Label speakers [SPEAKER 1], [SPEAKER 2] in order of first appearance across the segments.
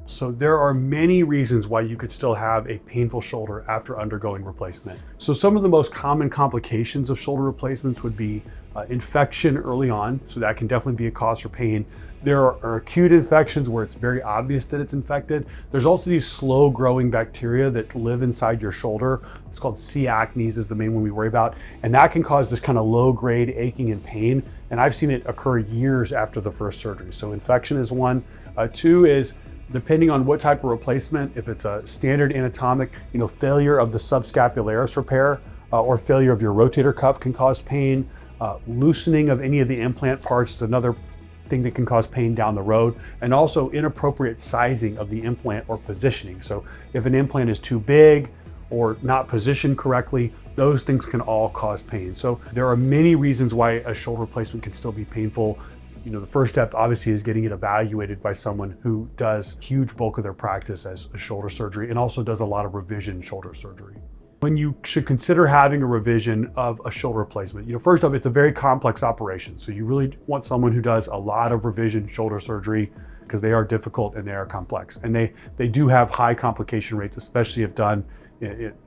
[SPEAKER 1] So there are many reasons why you could still have a painful shoulder after undergoing replacement. So some of the most common complications of shoulder replacements would be infection early on. So that can definitely be a cause for pain. There are acute infections where it's very obvious that it's infected. There's also these slow growing bacteria that live inside your shoulder. It's called C. acnes is the main one we worry about. And that can cause this kind of low grade aching and pain. And I've seen it occur years after the first surgery. So infection is one. Two is, depending on what type of replacement, if it's a standard anatomic, failure of the subscapularis repair or failure of your rotator cuff can cause pain. Loosening of any of the implant parts is another thing that can cause pain down the road, and also inappropriate sizing of the implant or positioning. So if an implant is too big or not positioned correctly, those things can all cause pain. So there are many reasons why a shoulder replacement can still be painful. The first step obviously is getting it evaluated by someone who does a huge bulk of their practice as a shoulder surgery and also does a lot of revision shoulder surgery. When you should consider having a revision of a shoulder replacement, first off, it's a very complex operation. So you really want someone who does a lot of revision shoulder surgery because they are difficult and they are complex. And they do have high complication rates, especially if done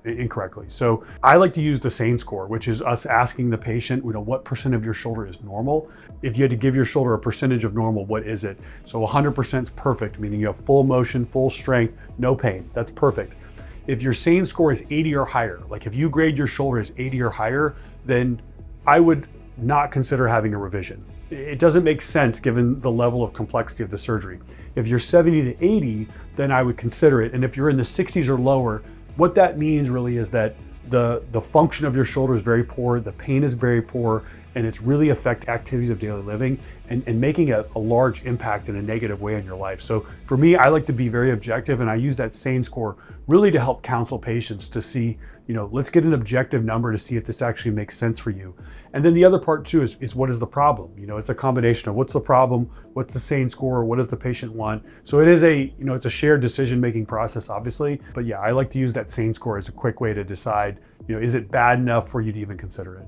[SPEAKER 1] incorrectly. So I like to use the SANE score, which is us asking the patient, what percent of your shoulder is normal? If you had to give your shoulder a percentage of normal, what is it? So 100% is perfect, meaning you have full motion, full strength, no pain. That's perfect. If your SANE score is 80 or higher, like if you grade your shoulder as 80 or higher, then I would not consider having a revision. It doesn't make sense given the level of complexity of the surgery. If you're 70 to 80, then I would consider it. And if you're in the 60s or lower, what that means really is that the function of your shoulder is very poor, the pain is very poor, and it's really affect activities of daily living and making a large impact in a negative way in your life. So for me, I like to be very objective, and I use that SANE score really to help counsel patients to see, let's get an objective number to see if this actually makes sense for you. And then the other part too is what is the problem? It's a combination of what's the problem, what's the SANE score, what does the patient want? So it is it's a shared decision-making process, obviously. But yeah, I like to use that SANE score as a quick way to decide, is it bad enough for you to even consider it?